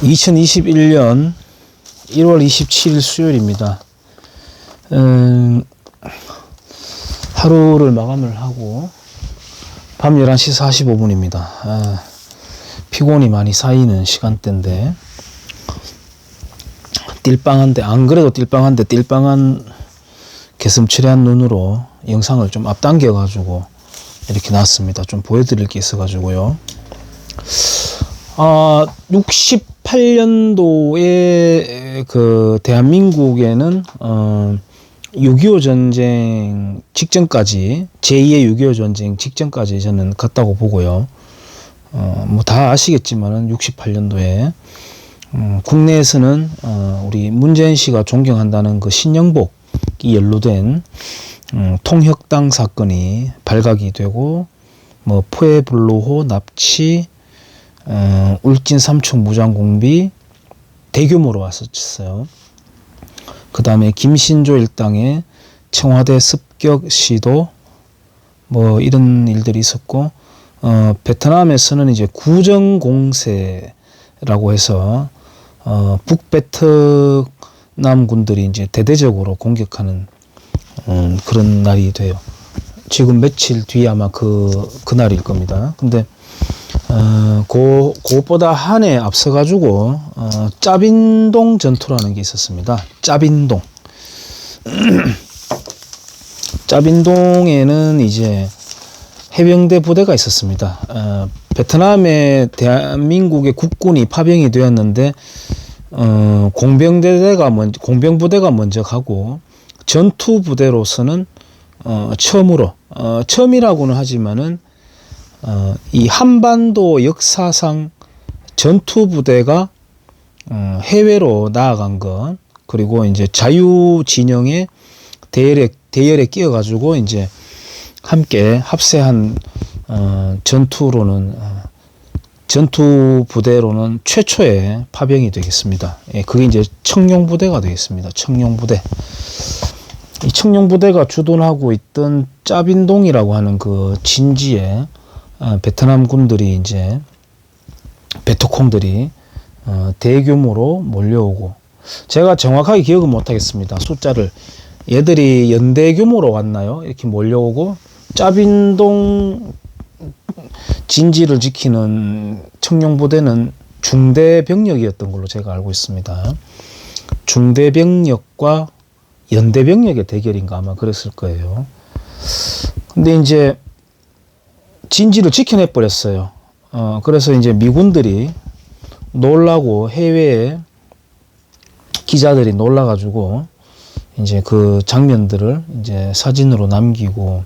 2021년 1월 27일 수요일입니다. 하루를 마감을 하고 밤 11시 45분입니다. 피곤이 많이 쌓이는 시간대인데 띨빵한데, 안 그래도 띨빵한데 띨빵한 개슴츠레한 눈으로 영상을 좀 앞당겨 가지고 이렇게 놨습니다. 좀 보여드릴 게 있어 가지고요. 68년도에 그 대한민국에는 6.25 전쟁 직전까지, 제2의 6.25 전쟁 직전까지 저는 갔다고 보고요. 뭐 다 아시겠지만은 68년도에 국내에서는 우리 문재인 씨가 존경한다는 그 신영복이 연루된 통혁당 사건이 발각이 되고, 뭐 포에블로호 납치, 울진 삼척 무장공비 대규모로 왔었어요. 그 다음에 김신조 일당의 청와대 습격 시도, 뭐 이런 일들이 있었고, 베트남에서는 이제 구정공세라고 해서 북베트남 군들이 이제 대대적으로 공격하는 그런 날이 돼요. 지금 며칠 뒤에 아마 그날일 겁니다. 근데 그것보다 한 해 앞서가지고 짜빈동 전투라는 게 있었습니다. 짜빈동. 짜빈동에는 이제 해병대 부대가 있었습니다. 베트남에 대한민국의 국군이 파병이 되었는데 공병부대가 먼저 가고, 전투 부대로서는 처음이라고는 하지만은 이 한반도 역사상 전투 부대가 해외로 나아간 것, 그리고 이제 자유 진영의 대열에 끼어가지고 이제 함께 합세한 전투 부대로는 최초의 파병이 되겠습니다. 예, 그게 이제 청룡부대가 되겠습니다. 청룡부대. 이 청룡부대가 주둔하고 있던 짜빈동이라고 하는 그 진지에 베트남 군들이, 이제 베트콩들이 대규모로 몰려오고, 제가 정확하게 기억은 못하겠습니다. 숫자를. 얘들이 연대 규모로 왔나요? 이렇게 몰려오고, 짜빈동 진지를 지키는 청룡부대는 중대병력이었던 걸로 제가 알고 있습니다. 중대병력과 연대병력의 대결인가 아마 그랬을 거예요. 근데 이제 진지를 지켜내 버렸어요. 그래서 이제 미군들이 놀라고, 해외에 기자들이 놀라가지고 이제 그 장면들을 이제 사진으로 남기고,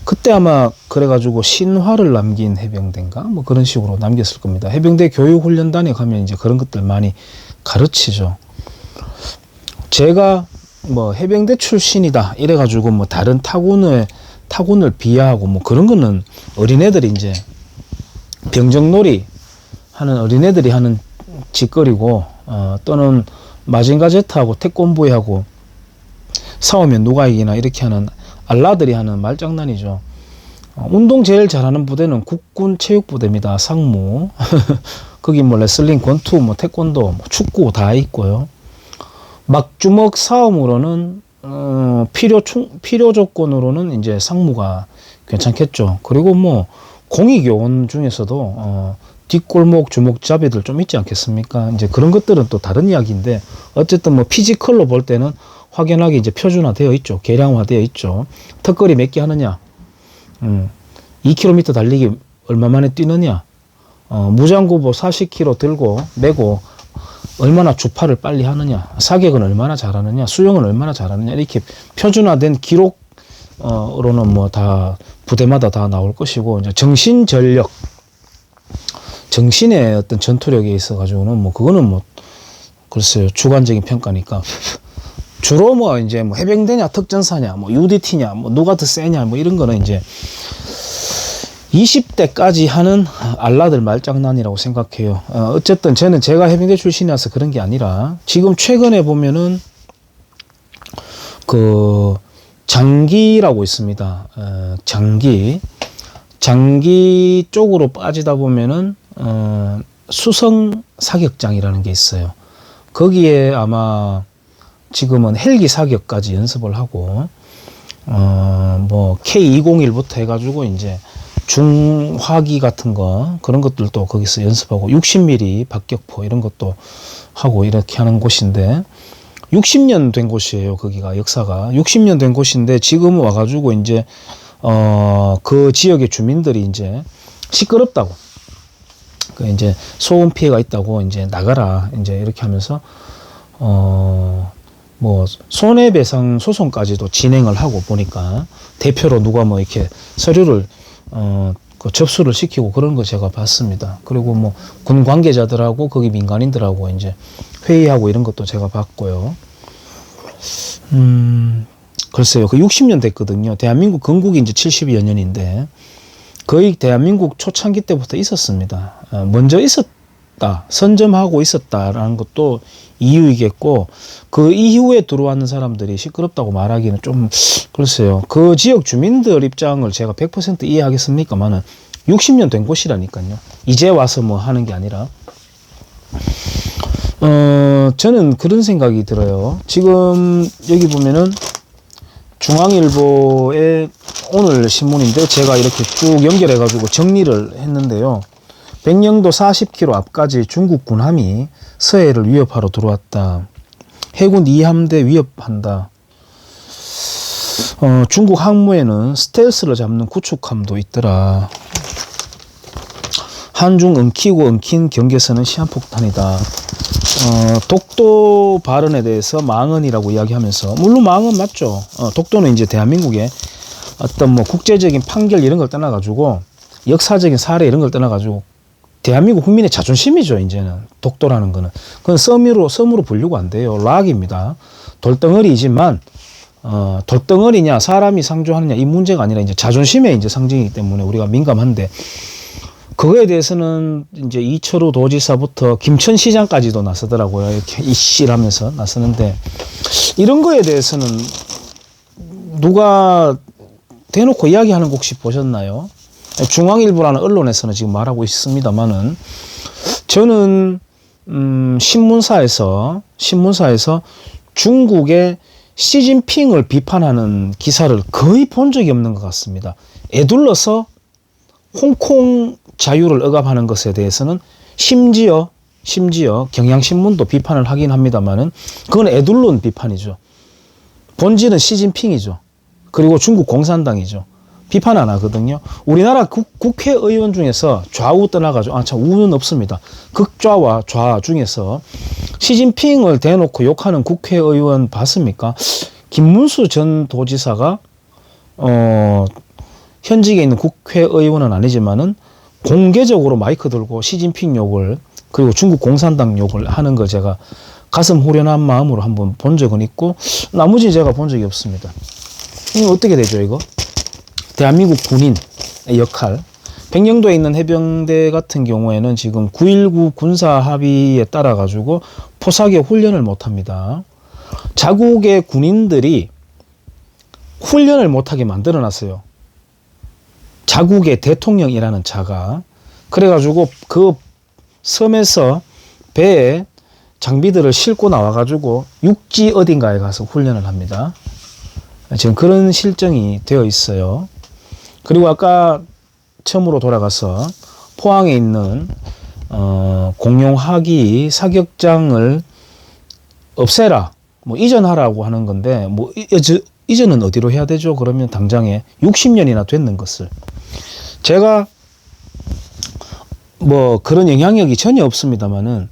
그때 아마 그래가지고 신화를 남긴 해병대인가 뭐 그런 식으로 남겼을 겁니다. 해병대 교육훈련단에 가면 이제 그런 것들 많이 가르치죠. 제가 뭐 해병대 출신이다 이래가지고 뭐 다른 타군을 비하하고 뭐 그런 거는 어린애들이, 이제 병정놀이 하는 어린애들이 하는 짓거리고, 또는 마징가제트하고 태권부이하고 싸우면 누가 이기나 이렇게 하는 알라들이 하는 말장난이죠. 운동 제일 잘하는 부대는 국군 체육부대입니다. 상무. 거기 뭐 레슬링, 권투, 뭐 태권도, 뭐 축구 다 있고요. 막주먹 싸움으로는 필요 조건으로는 이제 상무가 괜찮겠죠. 그리고 뭐 공익요원 중에서도 뒷골목 주먹잡이들 좀 있지 않겠습니까? 이제 그런 것들은 또 다른 이야기인데, 어쨌든 뭐 피지컬로 볼 때는 확연하게 이제 표준화되어 있죠. 계량화되어 있죠. 턱걸이 몇 개 하느냐, 2km 달리기 얼마 만에 뛰느냐, 무장구보 40kg 들고 메고 얼마나 주파를 빨리 하느냐, 사격은 얼마나 잘하느냐, 수영은 얼마나 잘하느냐, 이렇게 표준화된 기록으로는 뭐 다 부대마다 다 나올 것이고, 이제 정신전력, 정신의 어떤 전투력에 있어 가지고는 뭐 그거는 뭐 글쎄요, 주관적인 평가니까. 주로 뭐 이제 뭐 해병대냐 특전사냐 뭐 UDT냐 뭐 누가 더 세냐 뭐 이런 거는 이제 20대까지 하는 알라들 말장난이라고 생각해요. 어쨌든 제가 해병대 출신이라서 그런 게 아니라, 지금 최근에 보면은 그 장기라고 있습니다. 장기 쪽으로 빠지다 보면은 수성 사격장이라는 게 있어요. 거기에 아마 지금은 헬기 사격까지 연습을 하고, 뭐 K201부터 해가지고 이제 중화기 같은 거 그런 것들도 거기서 연습하고 60mm 박격포 이런 것도 하고 이렇게 하는 곳인데 60년 된 곳이에요. 거기가 역사가 60년 된 곳인데 지금 와가지고 이제 그 지역의 주민들이 이제 시끄럽다고 그 이제 소음 피해가 있다고 이제 나가라 이제 이렇게 하면서 뭐 손해배상 소송까지도 진행을 하고 보니까 대표로 누가 뭐 이렇게 서류를 그 접수를 시키고 그런 거 제가 봤습니다. 그리고 뭐 군 관계자들하고 거기 민간인들하고 이제 회의하고 이런 것도 제가 봤고요. 글쎄요. 그 60년 됐거든요. 대한민국 건국이 이제 70여 년인데 거의 대한민국 초창기 때부터 있었습니다. 먼저 있었다. 선점하고 있었다라는 것도 이유이겠고 그 이후에 들어왔는 사람들이 시끄럽다고 말하기는 좀 글쎄요. 그 지역 주민들 입장을 제가 100% 이해하겠습니까만은 60년 된 곳이라니까요. 이제 와서 뭐 하는 게 아니라 저는 그런 생각이 들어요. 지금 여기 보면은 중앙일보의 오늘 신문인데 제가 이렇게 쭉 연결해 가지고 정리를 했는데요. 백령도 40km 앞까지 중국 군함이 서해를 위협하러 들어왔다. 해군 2함대 위협한다. 중국 항모에는 스텔스를 잡는 구축함도 있더라. 한중 엉키고 엉킨 경계선은 시한폭탄이다. 독도 발언에 대해서 망언이라고 이야기하면서 물론 망언 맞죠. 독도는 이제 대한민국의 어떤 뭐 국제적인 판결 이런 걸 떠나가지고 역사적인 사례 이런 걸 떠나가지고 대한민국 국민의 자존심이죠. 이제는 독도라는 거는 그건 섬으로 부르고 안 돼요. 락입니다. 돌덩어리이지만 돌덩어리냐 사람이 상주하느냐 이 문제가 아니라 이제 자존심의 이제 상징이기 때문에 우리가 민감한데 그거에 대해서는 이제 이철우 도지사부터 김천시장까지도 나서더라고요. 이렇게 이씨라면서 나서는데 이런 거에 대해서는 누가 대놓고 이야기하는 거 혹시 보셨나요? 중앙일보라는 언론에서는 지금 말하고 있습니다만은 저는 신문사에서 중국의 시진핑을 비판하는 기사를 거의 본 적이 없는 것 같습니다. 애둘러서 홍콩 자유를 억압하는 것에 대해서는 심지어 경향신문도 비판을 하긴 합니다만은 그건 애둘러온 비판이죠. 본질은 시진핑이죠. 그리고 중국 공산당이죠. 비판 안 하거든요. 우리나라 국회의원 중에서 좌우 떠나가지고 참 우는 없습니다. 극좌와 좌 중에서 시진핑을 대놓고 욕하는 국회의원 봤습니까? 김문수 전 도지사가 현직에 있는 국회의원은 아니지만은 공개적으로 마이크 들고 시진핑 욕을 그리고 중국 공산당 욕을 하는 거 제가 가슴 후련한 마음으로 한번 본 적은 있고 나머지 제가 본 적이 없습니다. 이거 어떻게 되죠 이거? 대한민국 군인의 역할. 백령도에 있는 해병대 같은 경우에는 지금 9.19 군사 합의에 따라 가지고 포사격 훈련을 못 합니다. 자국의 군인들이 훈련을 못하게 만들어 놨어요. 자국의 대통령이라는 자가. 그래가지고 그 섬에서 배에 장비들을 싣고 나와가지고 육지 어딘가에 가서 훈련을 합니다. 지금 그런 실정이 되어 있어요. 그리고 아까 처음으로 돌아가서 포항에 있는 공용하기 사격장을 없애라, 뭐 이전하라고 하는 건데 뭐 이전은 어디로 해야 되죠? 그러면 당장에 60년이나 됐는 것을 제가 뭐 그런 영향력이 전혀 없습니다만은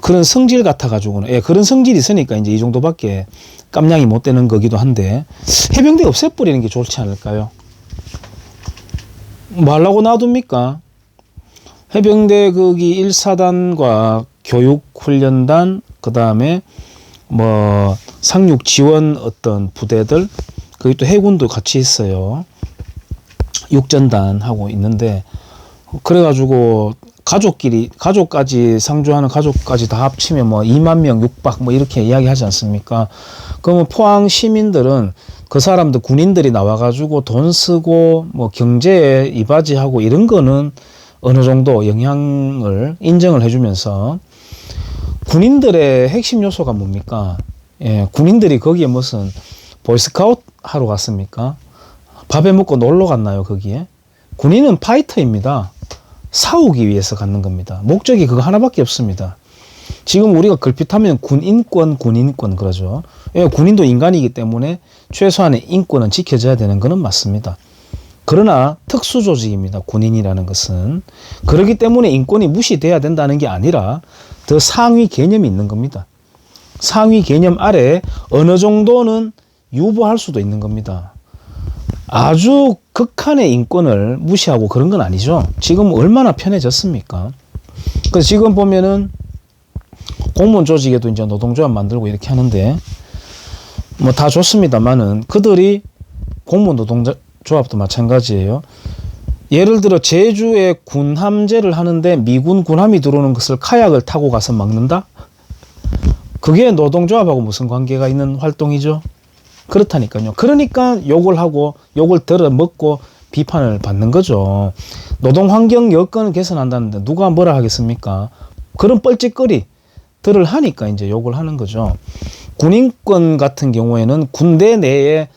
그런 성질 같아 가지고는 그런 성질이 있으니까 이제 이 정도밖에 깜냥이 못 되는 거기도 한데 해병대 없애버리는 게 좋지 않을까요? 뭐 하려고 놔둡니까? 해병대 거기 1사단과 교육훈련단 그 다음에 뭐 상륙 지원 어떤 부대들 거기 또 해군도 같이 있어요. 육전단 하고 있는데 그래가지고 가족까지 상주하는 가족까지 다 합치면 뭐 2만 명 육박 뭐 이렇게 이야기하지 않습니까? 그러면 포항 시민들은 그 사람들 군인들이 나와가지고 돈 쓰고 뭐 경제에 이바지하고 이런 거는 어느 정도 영향을 인정을 해주면서 군인들의 핵심 요소가 뭡니까? 예, 군인들이 거기에 무슨 보이스카우트 하러 갔습니까? 밥에 먹고 놀러 갔나요, 거기에? 군인은 파이터입니다. 싸우기 위해서 갖는 겁니다. 목적이 그거 하나밖에 없습니다. 지금 우리가 걸핏하면 군인권 그러죠. 예, 군인도 인간이기 때문에 최소한의 인권은 지켜져야 되는 것은 맞습니다. 그러나 특수조직입니다. 군인이라는 것은. 그렇기 때문에 인권이 무시돼야 된다는 게 아니라 더 상위 개념이 있는 겁니다. 상위 개념 아래 어느 정도는 유보할 수도 있는 겁니다. 아주 극한의 인권을 무시하고 그런 건 아니죠. 지금 얼마나 편해졌습니까? 그래서 지금 보면은 공무원 조직에도 이제 노동조합 만들고 이렇게 하는데 뭐 다 좋습니다만은 그들이 공무원 노동조합도 마찬가지예요. 예를 들어 제주에 군함제를 하는데 미군 군함이 들어오는 것을 카약을 타고 가서 막는다? 그게 노동조합하고 무슨 관계가 있는 활동이죠? 그렇다니까요. 그러니까 욕을 하고 욕을 들어 먹고 비판을 받는 거죠. 노동환경 여건을 개선한다는데 누가 뭐라 하겠습니까? 그런 뻘짓거리들을 하니까 이제 욕을 하는 거죠. 군인권 같은 경우에는 군대 내에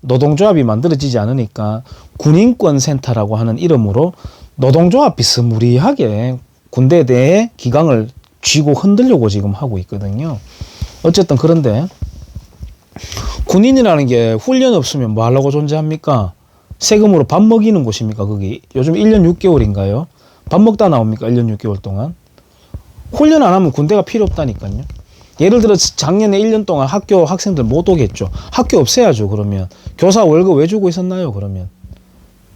노동조합이 만들어지지 않으니까 군인권센터라고 하는 이름으로 노동조합 비스무리하게 군대 내에 기강을 쥐고 흔들려고 지금 하고 있거든요. 어쨌든 그런데 군인이라는 게 훈련 없으면 뭐 하려고 존재합니까? 세금으로 밥 먹이는 곳입니까? 거기 요즘 1년 6개월인가요? 밥 먹다 나옵니까? 1년 6개월 동안? 훈련 안 하면 군대가 필요 없다니까요. 예를 들어 작년에 1년 동안 학교 학생들 못 오겠죠. 학교 없애야죠. 그러면 교사 월급 왜 주고 있었나요? 그러면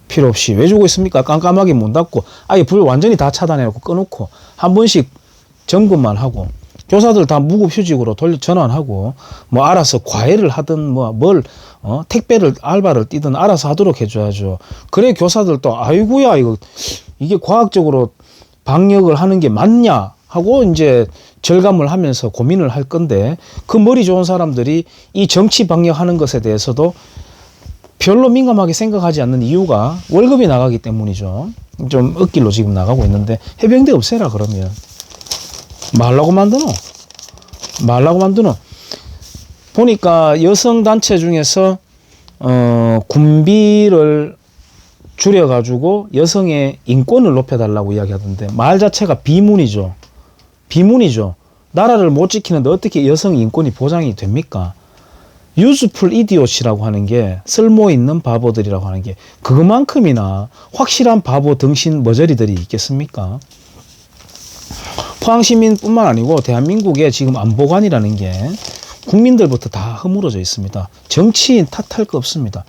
필요 없이 왜 주고 있습니까? 깜깜하게 문 닫고 아예 불 완전히 다 차단해놓고 꺼놓고 한 번씩 점검만 하고 교사들 다 무급휴직으로 돌려 전환하고 뭐 알아서 과외를 하든 뭐 뭘 택배를 알바를 뛰든 알아서 하도록 해줘야죠. 그래 교사들도 아이고야 이게 과학적으로 방역을 하는 게 맞냐 하고 이제 절감을 하면서 고민을 할 건데 그 머리 좋은 사람들이 이 정치 방역하는 것에 대해서도 별로 민감하게 생각하지 않는 이유가 월급이 나가기 때문이죠. 좀 억길로 지금 나가고 있는데 해병대 없애라 그러면 말라고 만드노 보니까 여성단체 중에서 군비를 줄여가지고 여성의 인권을 높여달라고 이야기하던데 말 자체가 비문이죠. 나라를 못 지키는데 어떻게 여성 인권이 보장이 됩니까? useful idiot이라고 하는 게 쓸모있는 바보들이라고 하는 게 그것만큼이나 확실한 바보 등신 머저리들이 있겠습니까? 포항시민뿐만 아니고 대한민국의 지금 안보관이라는 게 국민들부터 다 허물어져 있습니다. 정치인 탓할 거 없습니다.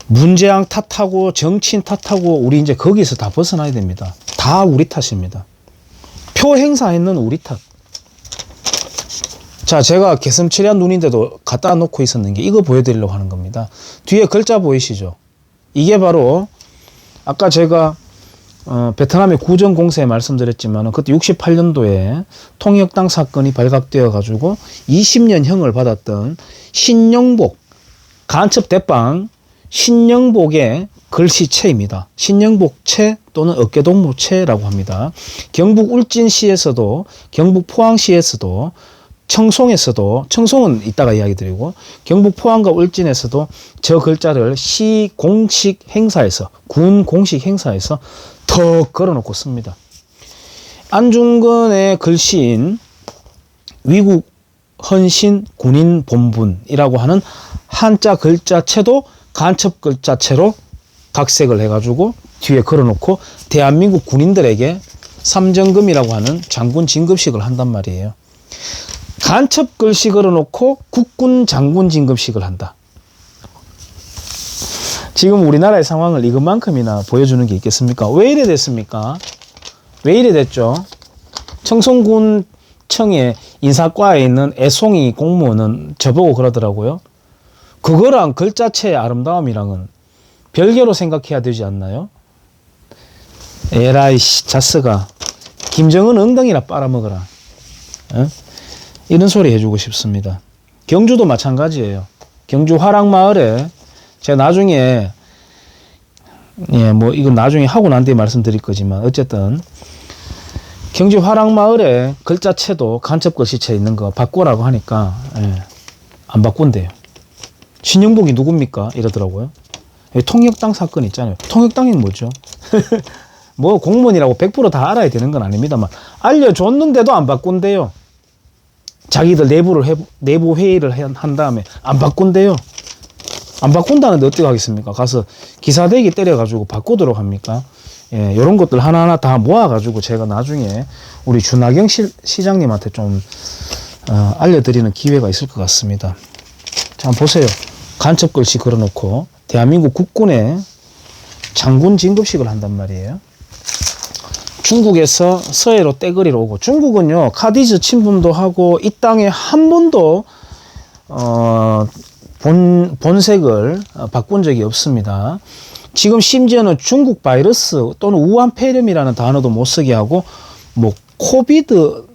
문재양 탓하고 정치인 탓하고 우리 이제 거기서 다 벗어나야 됩니다. 다 우리 탓입니다. 표 행사했는 우리 탓. 자, 제가 개슴츠레한 눈인데도 갖다 놓고 있었는 게 이거 보여드리려고 하는 겁니다. 뒤에 글자 보이시죠? 이게 바로 아까 제가 베트남의 구정 공세 말씀드렸지만 그때 68년도에 통역당 사건이 발각되어 가지고 20년형을 받았던 신영복 간첩 대빵 신영복의 글씨체입니다. 신영복체 또는 어깨동무체라고 합니다. 경북 울진시에서도 경북 포항시에서도 청송에서도 청송은 이따가 이야기 드리고 경북 포항과 울진에서도 저 글자를 시 공식 행사에서 군 공식 행사에서 턱 걸어놓고 씁니다. 안중근의 글씨인 위국 헌신 군인 본분이라고 하는 한자 글자체도 간첩 글자체로 각색을 해가지고 뒤에 걸어놓고 대한민국 군인들에게 삼정금이라고 하는 장군 진급식을 한단 말이에요. 간첩 글씨 걸어놓고 국군 장군 진급식을 한다. 지금 우리나라의 상황을 이것만큼이나 보여주는 게 있겠습니까? 왜 이래 됐습니까? 왜 이래 됐죠? 청송군청의 인사과에 있는 애송이 공무원은 저보고 그러더라고요. 그거랑 글자체의 아름다움이랑은 별개로 생각해야 되지 않나요? 에라이씨 자스가 김정은 엉덩이나 빨아먹어라. 에? 이런 소리 해주고 싶습니다. 경주도 마찬가지예요. 경주 화랑마을에 제가 나중에 예, 뭐 이건 나중에 하고 난 뒤에 말씀드릴 거지만 어쨌든 경주 화랑마을에 글자체도 간첩 글씨체 있는 거 바꾸라고 하니까 예, 안 바꾼대요. 신영복이 누굽니까? 이러더라고요. 통역당 사건 있잖아요. 통역당이 뭐죠? 뭐 공무원이라고 100% 다 알아야 되는 건 아닙니다만 알려줬는데도 안 바꾼대요. 자기들 내부 회의를 한 다음에 안 바꾼대요. 안 바꾼다는데 어떻게 하겠습니까? 가서 기사대기 때려가지고 바꾸도록 합니까? 예, 이런 것들 하나하나 다 모아가지고 제가 나중에 우리 준하경 시장님한테 좀 알려드리는 기회가 있을 것 같습니다. 자, 한번 보세요. 간첩 글씨 걸어놓고 대한민국 국군의 장군 진급식을 한단 말이에요. 중국에서 서해로 떼거리로 오고, 중국은요 카디즈 침범도 하고 이 땅에 한 번도 본색을 바꾼 적이 없습니다. 지금 심지어는 중국 바이러스 또는 우한 폐렴이라는 단어도 못 쓰게 하고 뭐 코비드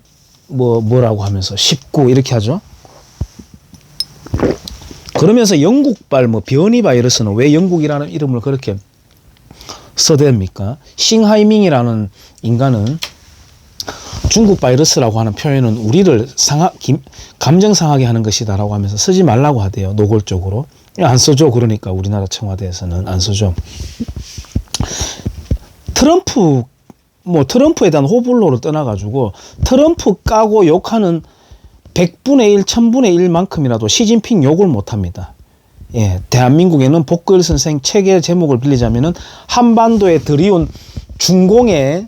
뭐라고 하면서 19 이렇게 하죠. 그러면서 영국발 뭐 변이 바이러스는 왜 영국이라는 이름을 그렇게 써댑니까? 싱하이밍이라는 인간은 중국 바이러스라고 하는 표현은 우리를 감정 상하게 하는 것이다라고 하면서 쓰지 말라고 하대요. 노골적으로. 안 써줘. 그러니까 우리나라 청와대에서는 안 써줘. 트럼프에 대한 호불호를 떠나가지고 트럼프 까고 욕하는 100분의 1, 1000분의 1만큼이라도 시진핑 욕을 못합니다. 예, 대한민국에는 복글 선생 책의 제목을 빌리자면은 한반도에 들이온 중공의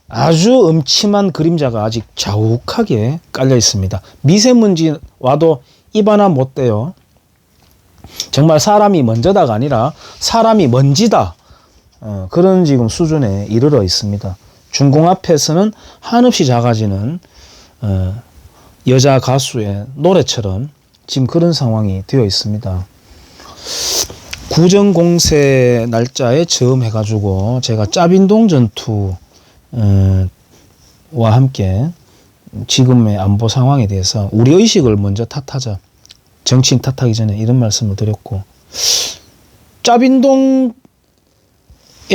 아주 음침한 그림자가 아직 자욱하게 깔려 있습니다. 미세먼지 와도 입 하나 못 대요. 정말 사람이 먼저다가 아니라 사람이 먼지다. 그런 지금 수준에 이르러 있습니다. 중공 앞에서는 한없이 작아지는 여자 가수의 노래처럼 지금 그런 상황이 되어 있습니다. 구정공세 날짜에 즈음해가지고 제가 짜빈동 전투와 함께 지금의 안보 상황에 대해서 우리 의식을 먼저 탓하자. 정치인 탓하기 전에 이런 말씀을 드렸고, 짜빈동의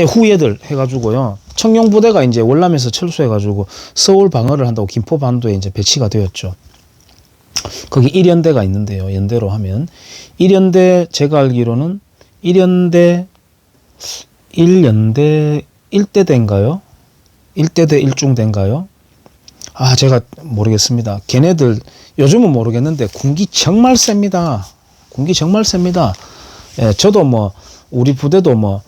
후예들 해가지고요. 청룡부대가 이제 월남에서 철수해가지고 서울 방어를 한다고 김포반도에 이제 배치가 되었죠. 거기 1연대가 있는데요. 연대로 하면 1연대 제가 알기로는 1연대 1대대인가요? 1대대 1중대인가요? 아, 제가 모르겠습니다. 걔네들 요즘은 모르겠는데 군기 정말 셉니다. 군기 정말 셉니다. 예, 저도 뭐 우리 부대도 뭐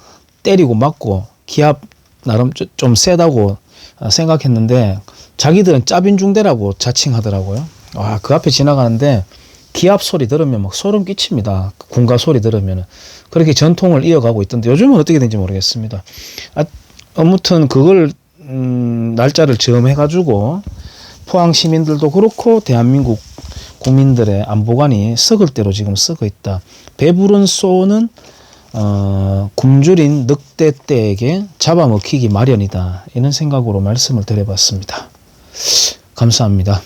때리고 맞고 기압 나름 좀 세다고 생각했는데 자기들은 짜빈중대라고 자칭하더라고요. 와, 그 앞에 지나가는데 기압 소리 들으면 막 소름 끼칩니다. 군가 소리 들으면. 그렇게 전통을 이어가고 있던데 요즘은 어떻게 되는지 모르겠습니다. 아무튼 그걸 날짜를 즈음해가지고 포항 시민들도 그렇고 대한민국 국민들의 안보관이 썩을 대로 지금 썩어 있다. 배부른 쏘는 굶주린 늑대떼에게 잡아먹히기 마련이다. 이런 생각으로 말씀을 드려봤습니다. 감사합니다.